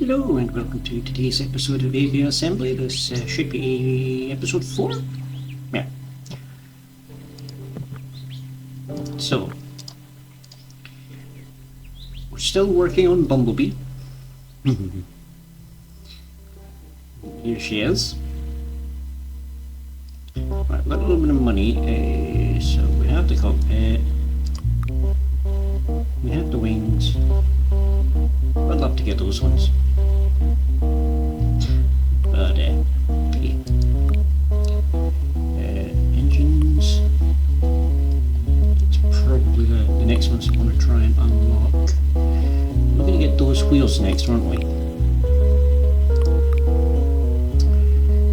Hello and welcome to today's episode of Aviassembly. This should be episode 4? Yeah. So, we're still working on Bumblebee. Here she is. Right, got a little bit of money, so we have the cockpit. We have the wings. I'd love to get those ones. But, yeah. Engines. It's probably the next ones I want to try and unlock. We're going to get those wheels next, aren't we?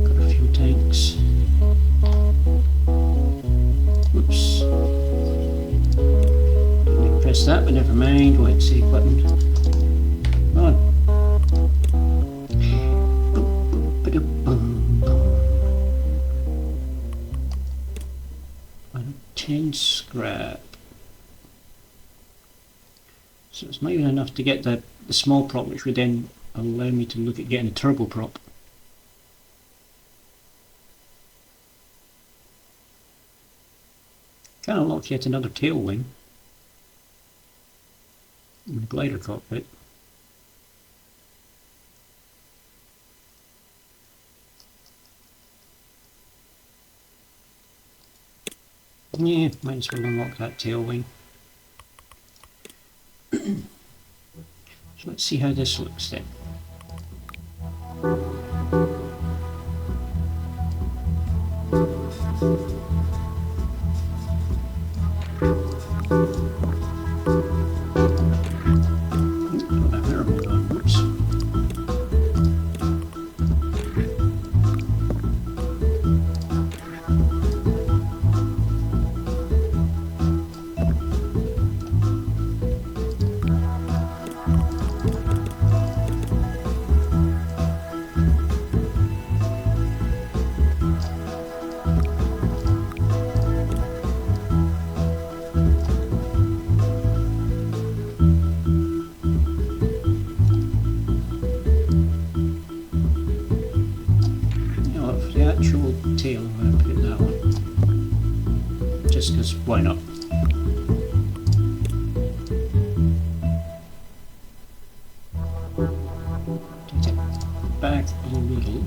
Got a few tanks. Oops. Didn't press that, but never mind. Go ahead, save button. Come on. 10 scrap. So it's not even enough to get the small prop, which would then allow me to look at getting a turbo prop. Can unlock yet another tail wing. And a glider cockpit. Yeah, might as well unlock that tail wing. So let's see how this looks then. Oops. Actual tail, I'm going to put that one. Just because, why not? Take it back a little.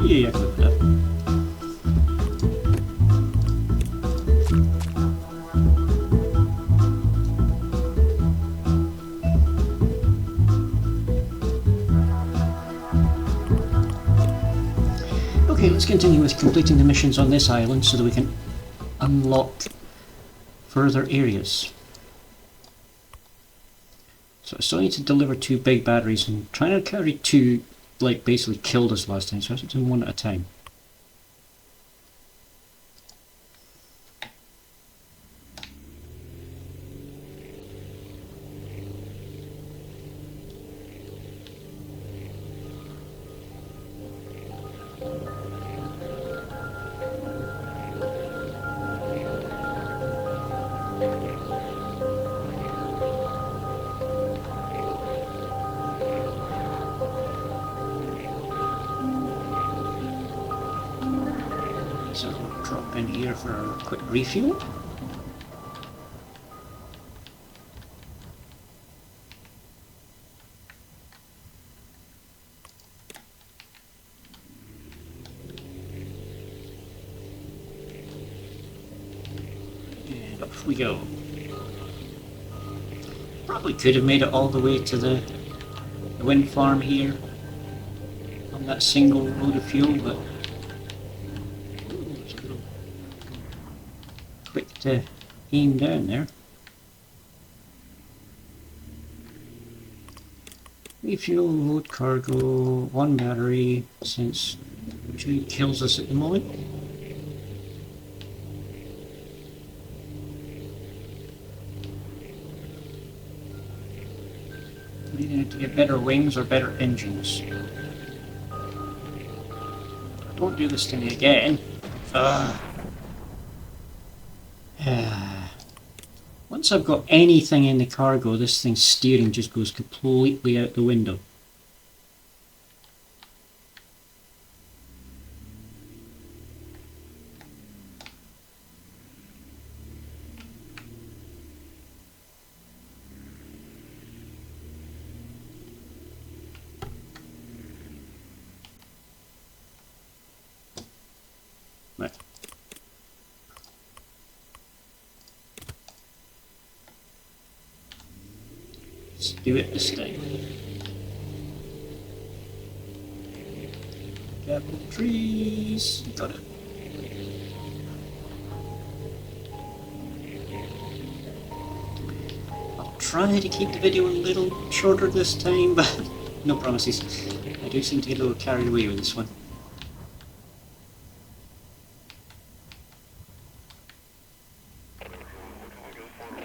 Yeah, I can look at that. Okay, let's continue with completing the missions on this island so that we can unlock further areas. So I still need to deliver 2 big batteries, and trying to carry 2 like basically killed us last time, so I have to do 1 at a time. So we'll drop in here for a quick refuel. And off we go. Probably could have made it all the way to the wind farm here on that single load of fuel, but quick to aim down there. Refuel, load cargo, 1 battery, since usually kills us at the moment. We need to get better wings or better engines. Don't do this to me again. Ugh. Once I've got anything in the cargo, this thing's steering just goes completely out the window. Right. Let's do it this time. Careful trees. Got it. I'll try to keep the video a little shorter this time, but no promises. I do seem to get a little carried away with this one.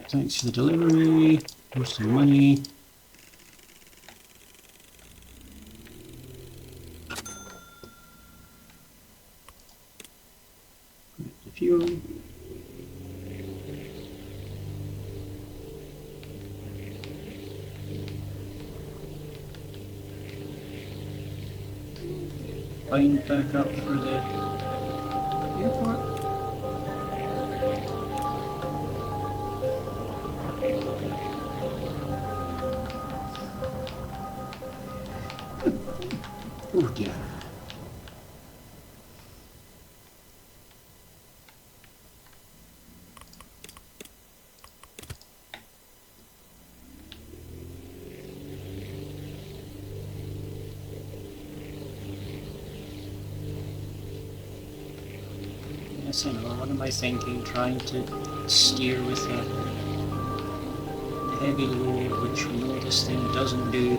Thanks for the delivery. Here's some money. The fuel. Line back up for the airport. Oh dear. Yes, I know. What am I thinking? Trying to steer with a heavy load, which we know this thing doesn't do.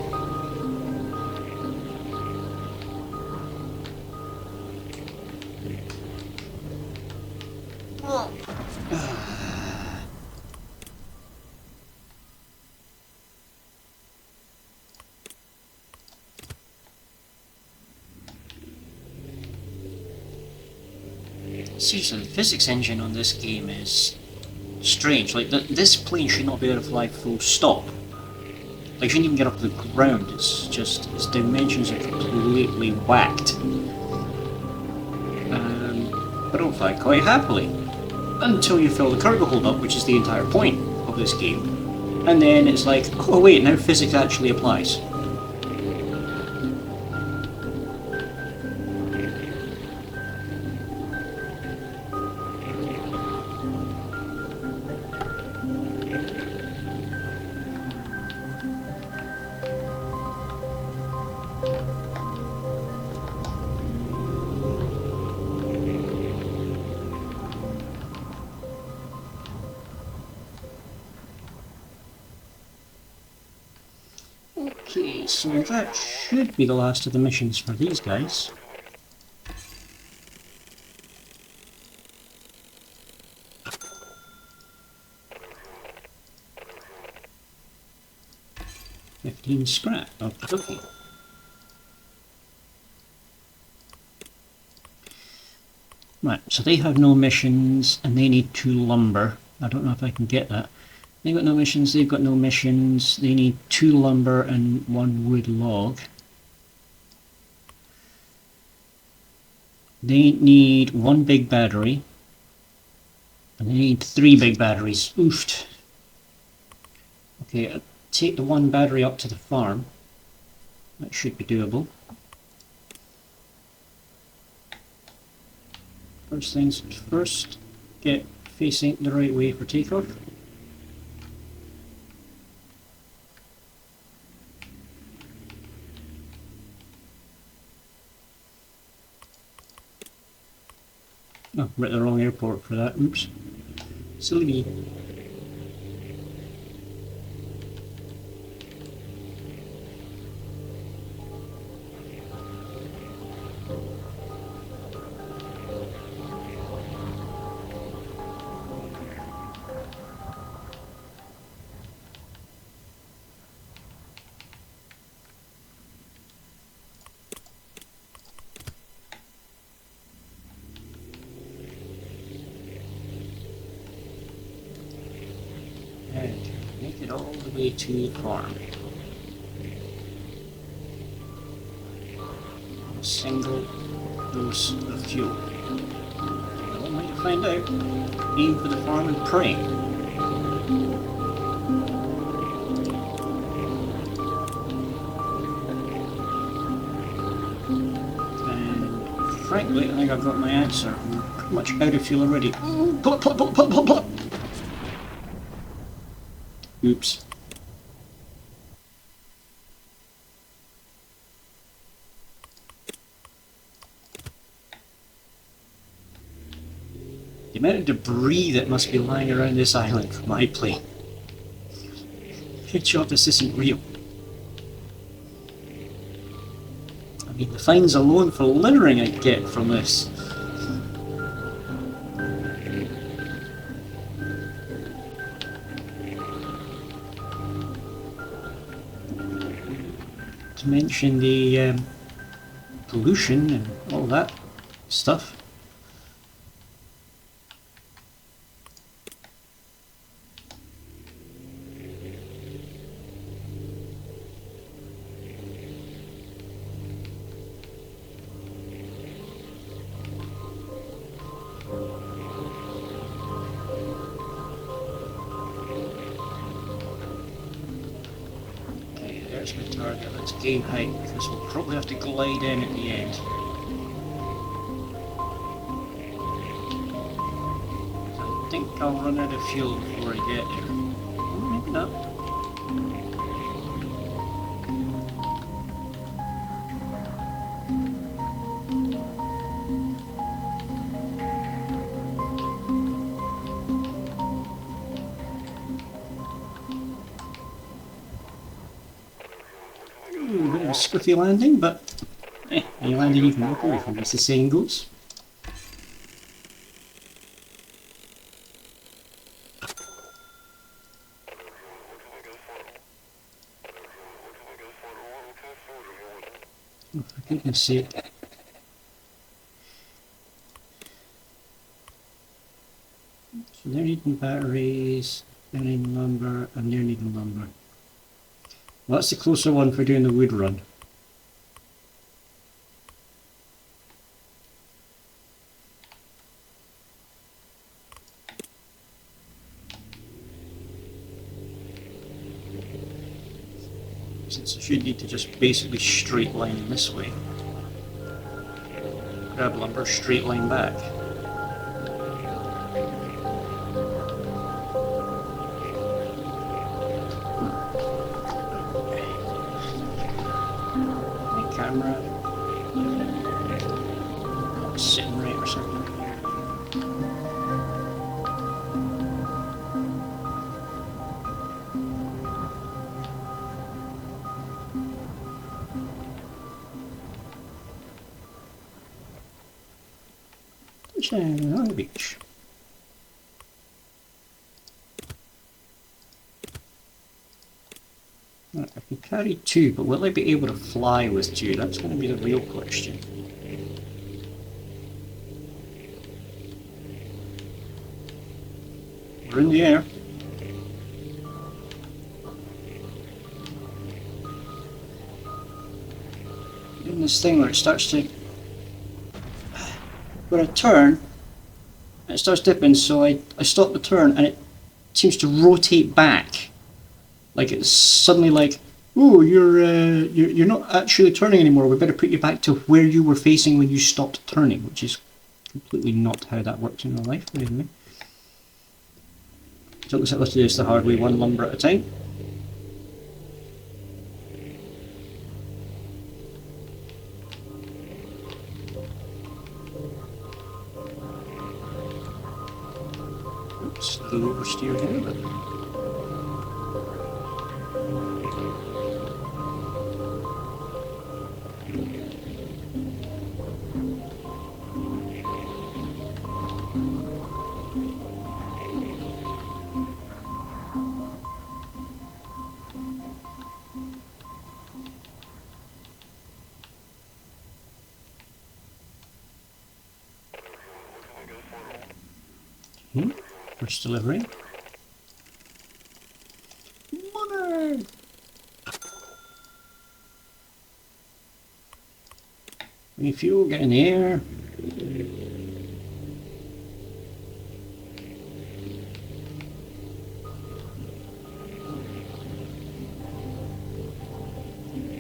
Seriously, the physics engine on this game is strange. Like, this plane should not be able to fly full stop. Like, it shouldn't even get up to the ground. It's just, its dimensions are completely whacked. But it'll fly quite happily. Until you fill the cargo hold up, which is the entire point of this game. And then it's like, oh wait, now physics actually applies. Okay, so that should be the last of the missions for these guys. $15 scrap. Okay. Right, so they have no missions and they need 2 lumber. I don't know if I can get that. They've got no missions, they've got no missions. They need 2 lumber and 1 wood log. They need 1 big battery. And they need 3 big batteries. Oofed. Okay, I'll take the 1 battery up to the farm. That should be doable. First things first, get facing the right way for takeoff. Oh, we're at the wrong airport for that. Oops. Silly me. it all the way to the farm. A single dose of fuel. One way to find out. Aim for the farm and pray. And frankly, I think I've got my answer. I'm pretty much out of fuel already. Pull up, pull up, pull up, pull up, pull up, pull up. Oops. The amount of debris that must be lying around this island for my plane. Good job this isn't real. I mean, the fines alone for littering I get from this. To mention the pollution and all that stuff. There's my target. Let's gain height because we'll probably have to glide in at the end. I think I'll run out of fuel before I get there. Oh, maybe not. A bit of a squiffy landing, but a landing you can walk away from, as the saying goes. Oh, for goodness sake. So they're needing batteries, they're needing lumber, and they're needing lumber. Well, that's the closer one for doing the wood run. Since I should need to just basically straight line this way. Grab lumber, straight line back. Camera not sitting right or something. Touchdown on the beach. Right, I can carry two, but will I be able to fly with two? That's going to be the real question. We're in the air. Doing this thing where it starts to... Where I turn, it starts dipping, so I stop the turn and it seems to rotate back. Like it's suddenly like, oh, you're not actually turning anymore. We better put you back to where you were facing when you stopped turning, which is completely not how that works in real life. But anyway, so it looks like let's do this the hard way, one lumber at a time. Oops, a little oversteer here, but. First delivery. Refuel, get in the air.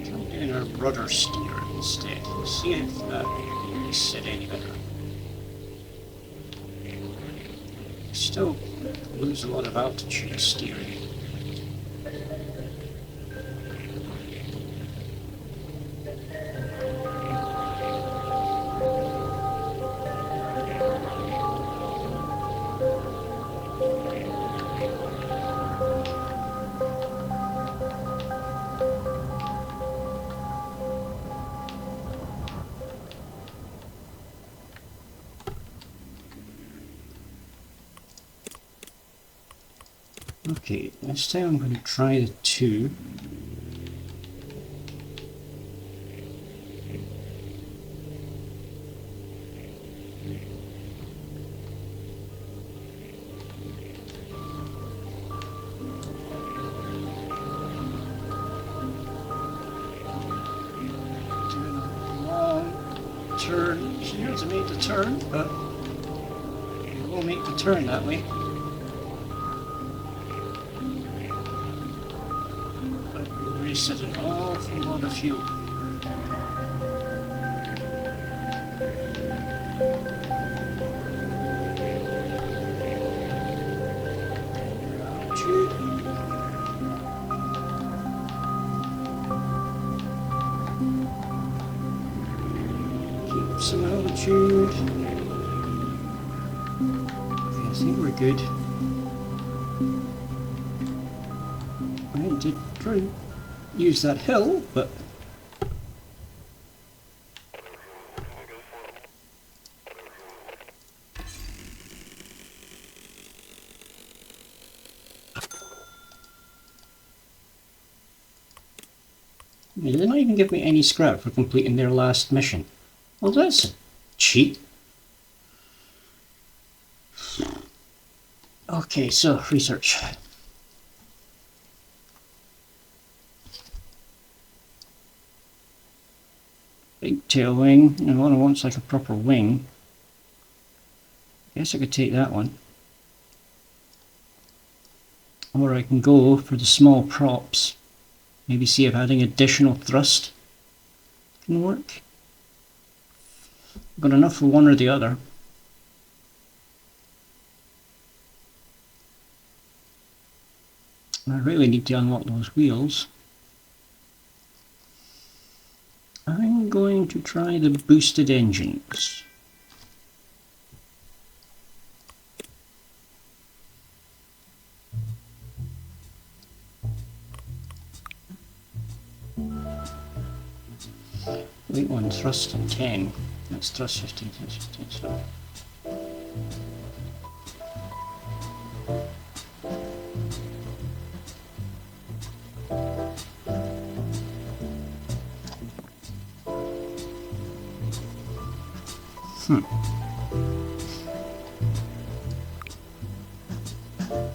Try doing our rudder steer instead. See if that makes it any better. Still lose a lot of altitude steering. Okay, this time I'm going to try the 2. Doing a long turn here to make the turn, but we will make the turn that way. Wasted an awful lot of fuel. Keep some altitude. Okay, I think we're good. I did try to use that hill, but they did not even give me any scrap for completing their last mission. Well, that's cheap. Okay, so research. Big tail wing, and one wants like a proper wing. Guess I could take that one. Or I can go for the small props. Maybe see if adding additional thrust can work. I've got enough for one or the other. I really need to unlock those wheels. I'm going to try the boosted engines. Wait, one thrust and 10. That's thrust 15, thrust 15, so.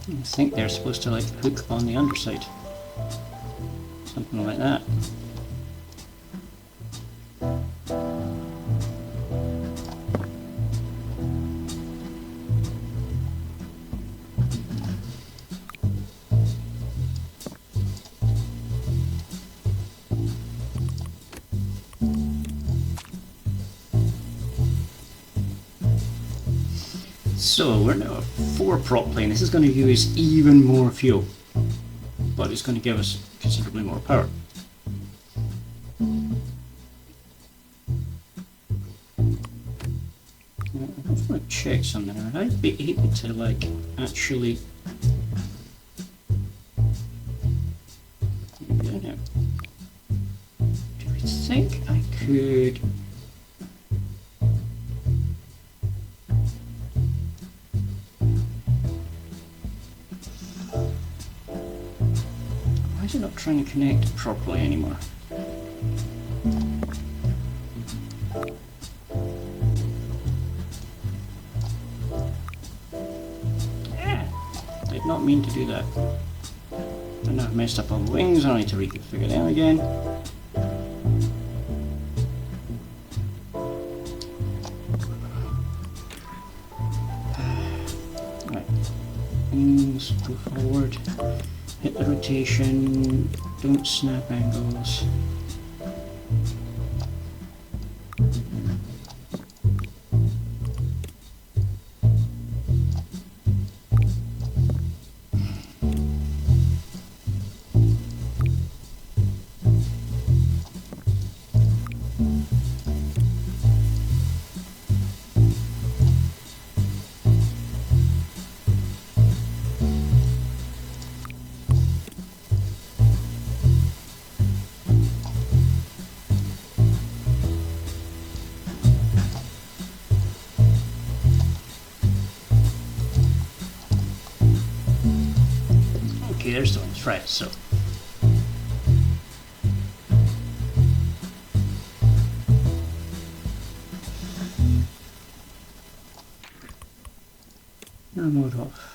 I think they're supposed to like hook on the underside. Something like that. So we're now a 4-prop plane. This is going to use even more fuel, but it's going to give us considerably more power. I just want to check something. I'd be able to like actually. Do I think I could? Why is it not trying to connect properly anymore? Did not mean to do that. I know I've messed up on the wings, I need to reconfigure them again. angles, go forward, hit the rotation, don't snap angles. Okay, there's the ones, right, so. Mode off.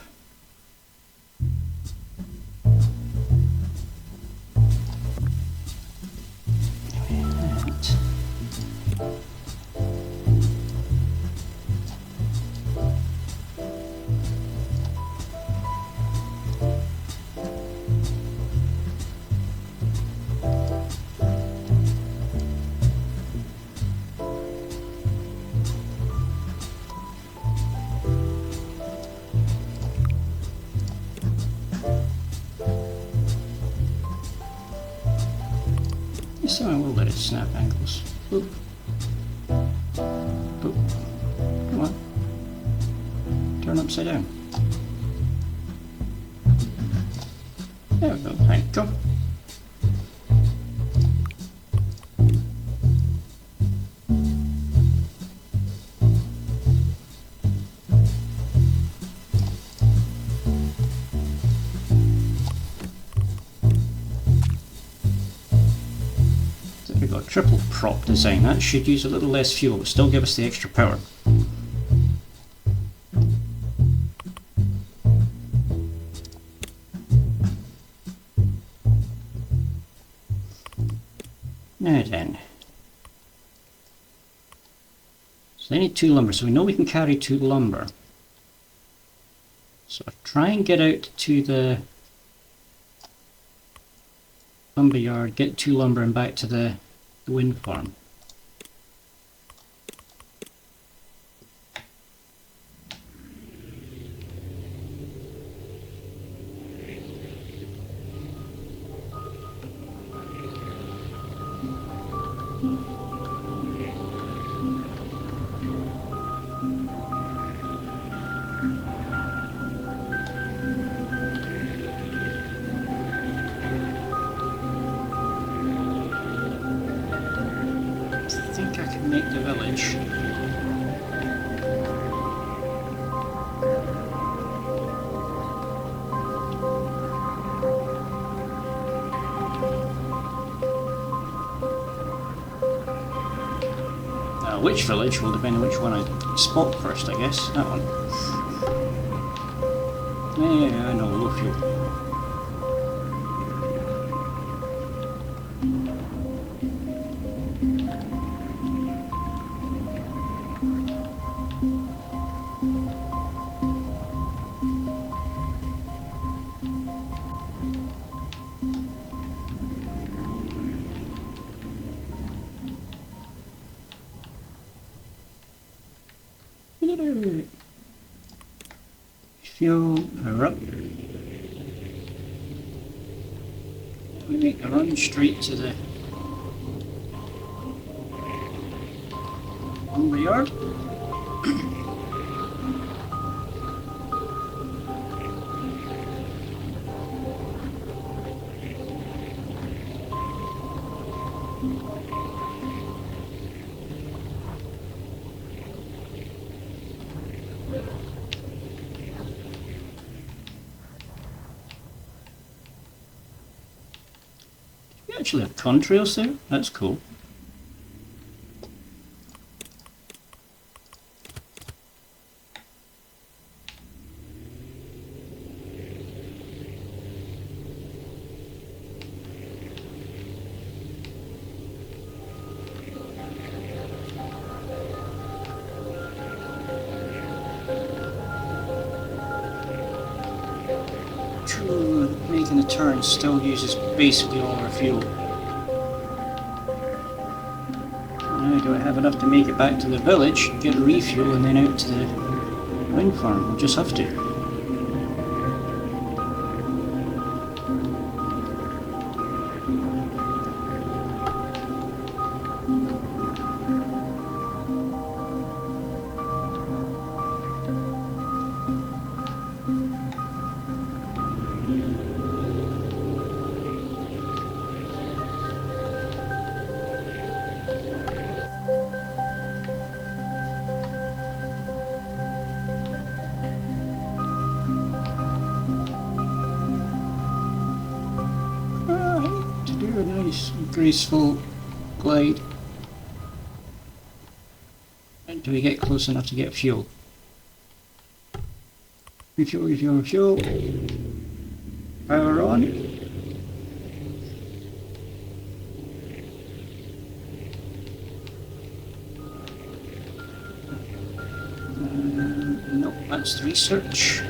So I will let it snap angles. Boop. Boop. Come on. Turn upside down. There we go. Thank you. We've got triple prop design. That should use a little less fuel, but still give us the extra power. Now then. So they need 2 lumber, so we know we can carry 2 lumber. So try and get out to the lumber yard, get 2 lumber and back to the wind farm. I think I can make the village. Which village will depend on which one I spot first, I guess. That one. Yeah, I know, low fuel. Fuel her up. We make a run straight to the lumber yard. We actually have contrails there. That's cool. taking the turn still uses basically all our fuel. Now do I have enough to make it back to the village, get a refuel, and then out to the wind farm? We'll just have to. Do a nice graceful glide. And do we get close enough to get fuel? Refuel, refuel, refuel. Power on. Nope, that's the research.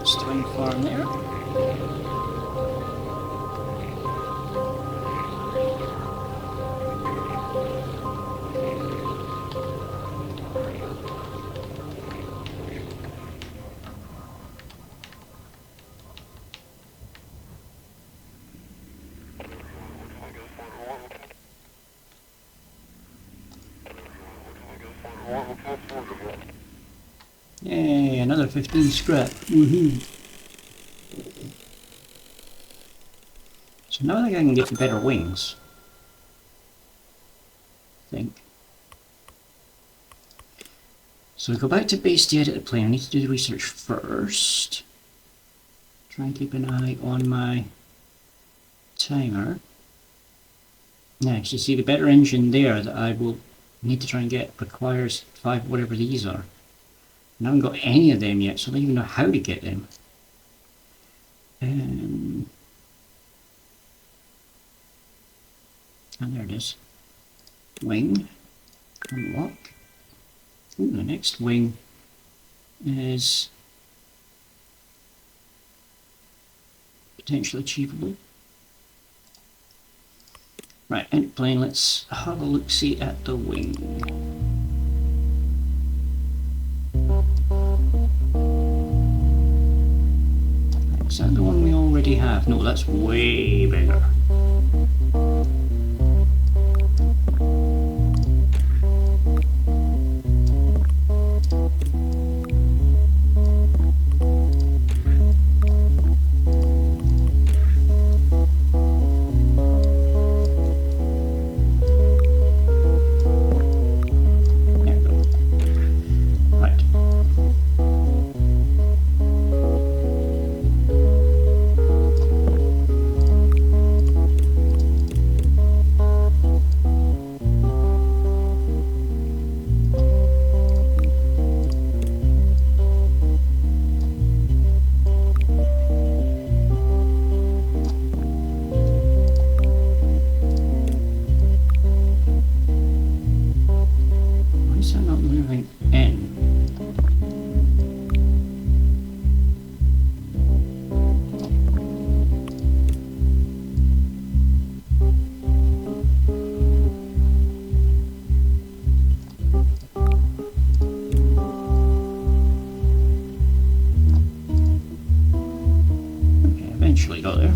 It's the wind farm there. Yay, another 15 scrap. Woohoo! So now I think I can get better wings. I think. So we go back to base to edit the plane. I need to do the research first. Try and keep an eye on my timer. Next, you see the better engine there that I will need to try and get requires 5 whatever these are. I haven't got any of them yet, so I don't even know how to get them. And there it is. Wing. Unlock. Ooh, the next wing is potentially achievable. Right, end plane, let's have a look-see at the wing. Is that the one we already have? No, that's way bigger. Eventually got there.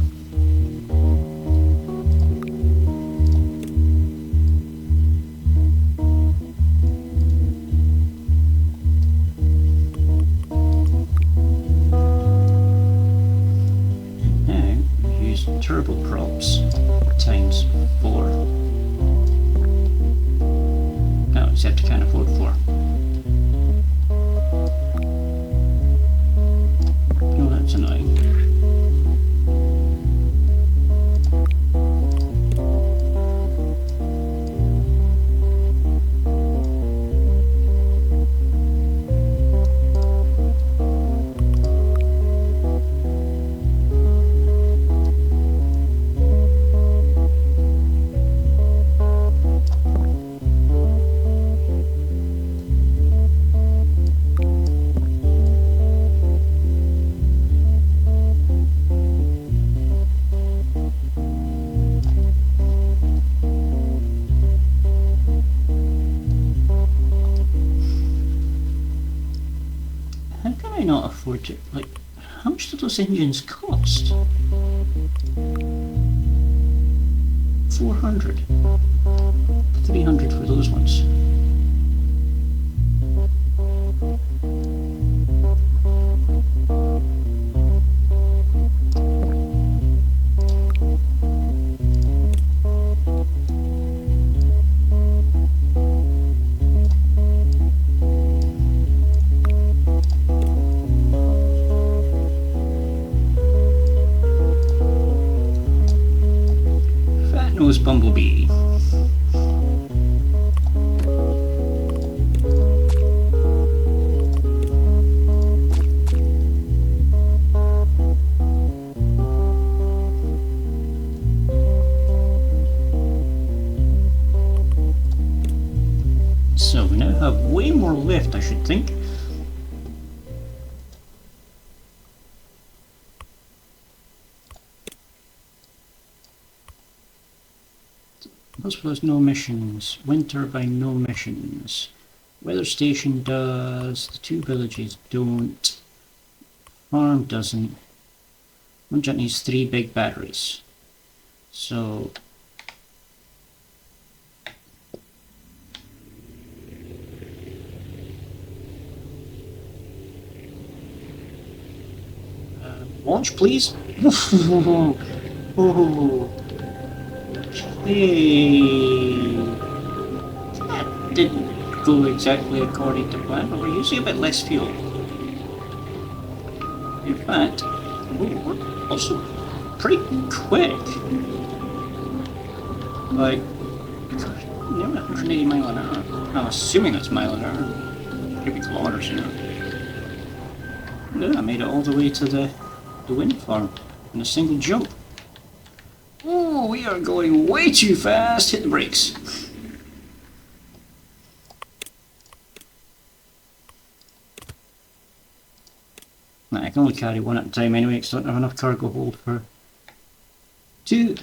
Now we use turboprops times 4. No, except I can't afford 4. Oh, that's annoying. were to, like, how much do those engines cost? 400. 300 for those ones. Fat-nosed bumblebee. So we now have way more left, I should think. Hospitals no missions. Wind turbine no missions. Weather station does. The two villages don't. Farm doesn't. One jet needs 3 big batteries. So launch, please. Oh, hey, that didn't go exactly according to plan, but we're using a bit less fuel. In fact, we're also pretty quick. Like, nearly 180 mile an hour. I'm assuming that's mile an hour. Could be kilometers an hour. Yeah, I made it all the way to the wind farm in a single jump. Oh, we are going way too fast. Hit the brakes. Nah, I can only carry one at a time anyway, because I don't have enough cargo hold for 2.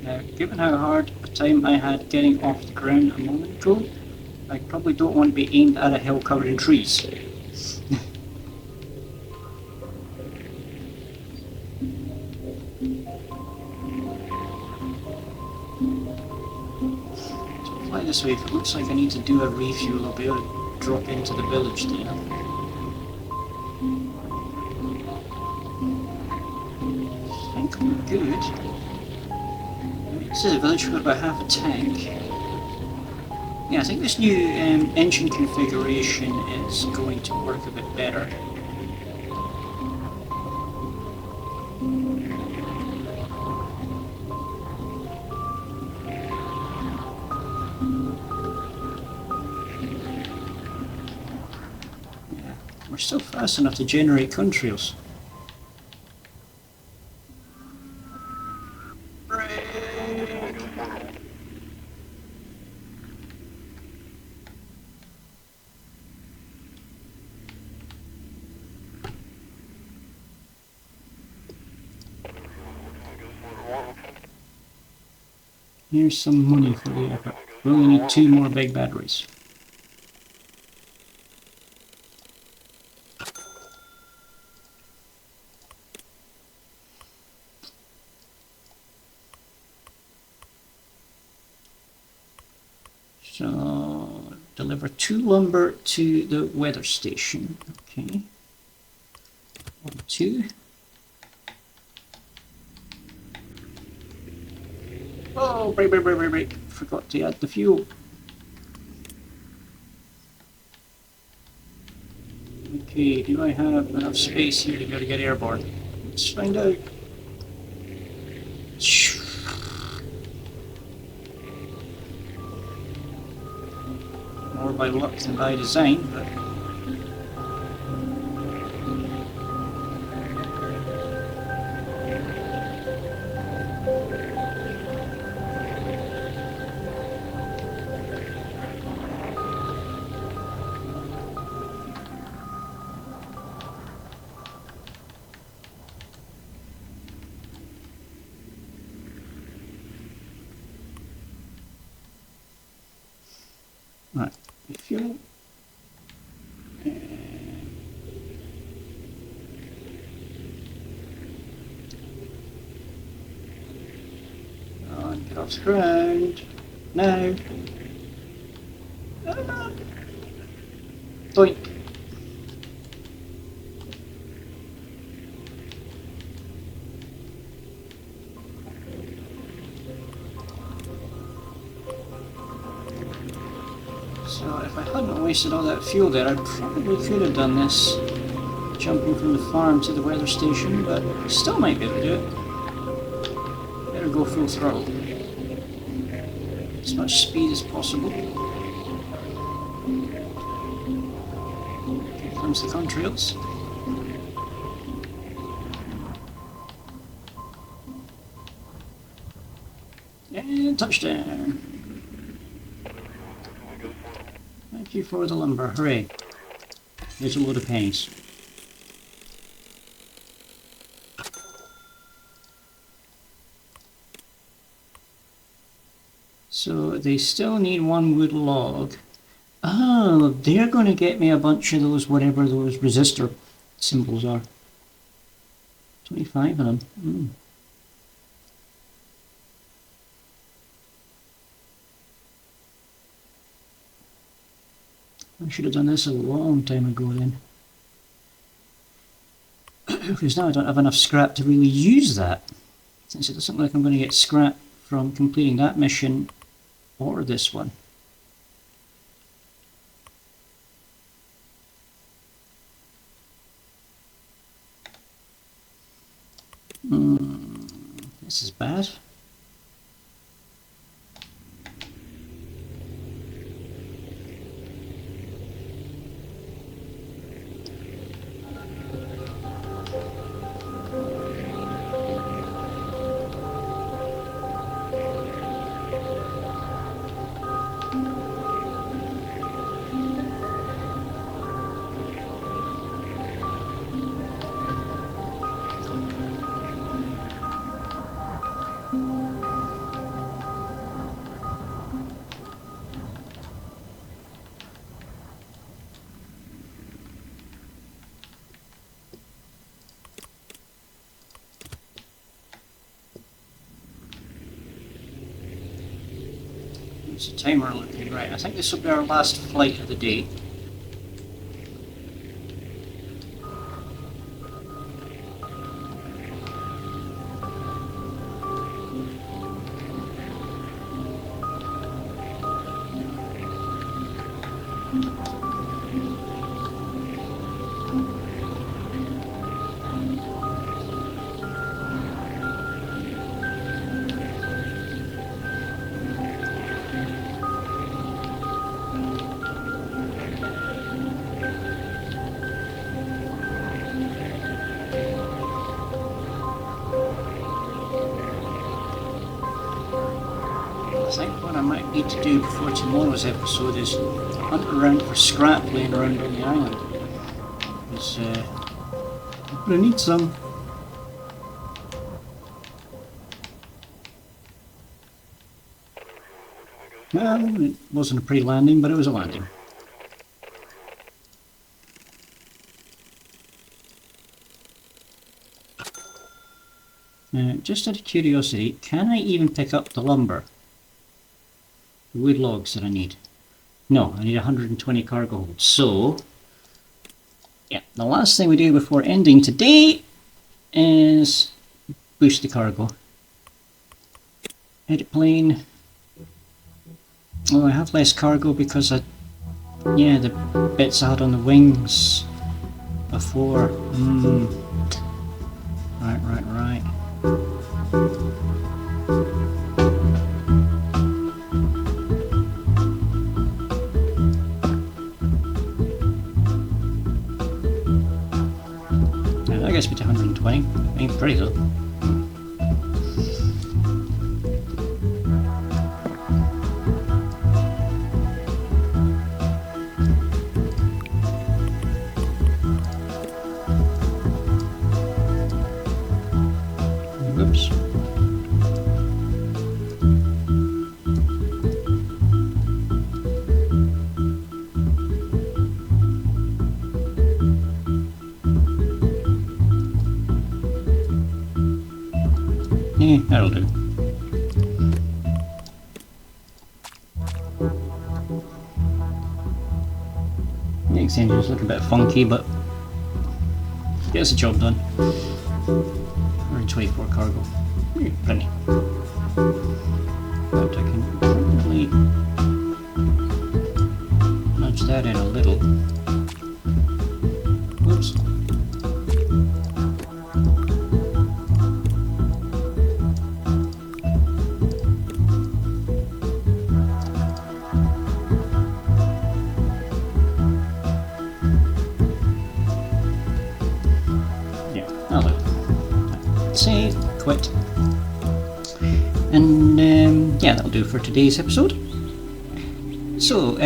Now, given how hard a time I had getting off the ground a moment ago, I probably don't want to be aimed at a hill covered in trees. Fly this way. If it looks like I need to do a refuel, I'll be able to drop into the village there. I think we're good. This is a village with about half a tank. Yeah, I think this new engine configuration is going to work a bit better. We're still fast enough to generate contrails. Here's some money for the effort. We only need 2 more big batteries. So, deliver 2 lumber to the weather station. Okay. 1, 2. Oh, break. Forgot to add the fuel. Okay, do I have enough space here to be able to get airborne? Let's find out. More by luck than by design, but... Right, fuel. off the ground. Now. Doink. So if I hadn't wasted all that fuel there, I probably could have done this, jumping from the farm to the weather station, but still might be able to do it. Better go full throttle. As much speed as possible. Here comes the contrails. And touchdown! Thank you for the lumber, hooray. Here's a load of pennies. So they still need one wood log. Oh, they're going to get me a bunch of those, whatever those resistor symbols are. 25 of them. I should have done this a long time ago then. Because now I don't have enough scrap to really use that. Since it doesn't look like I'm going to get scrap from completing that mission or this one. This is bad. What's the timer looking? Right, I think this will be our last flight of the day. I think what I might need to do before tomorrow's episode is hunt around for scrap laying around on the island. Because I'm going to need some. Well, it wasn't a pre-landing, but it was a landing. Now, just out of curiosity, can I even pick up the lumber? The wood logs that I need? No, I need 120 cargo holds. So, yeah, the last thing we do before ending today is boost the cargo. Edit plane. Oh, I have less cargo because yeah, the bits I had on the wings before. Right. Now that gets me to 120. Ain't pretty though. Oops. That'll do. Makes the engines look a bit funky, but gets the job done. 124 cargo. Plenty. But I can probably nudge that in a little. Whoops. Save, quit, and yeah, that'll do for today's episode. So,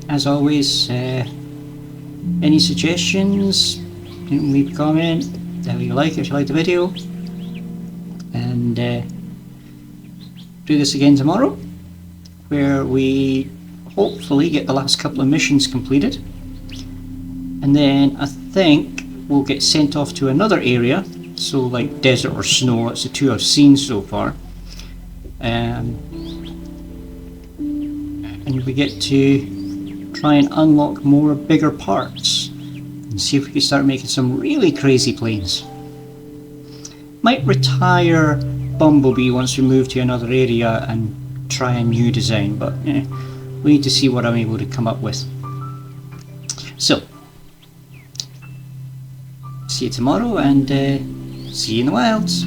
as always, any suggestions, leave a comment, tell you like if you like the video, and do this again tomorrow, where we hopefully get the last couple of missions completed, and then I think we'll get sent off to another area, so like desert or snow. That's the two I've seen so far, and we get to try and unlock more bigger parts and see if we can start making some really crazy planes. Might retire Bumblebee once we move to another area and try a new design, but we need to see what I'm able to come up with. So see you tomorrow, and see you in the wilds.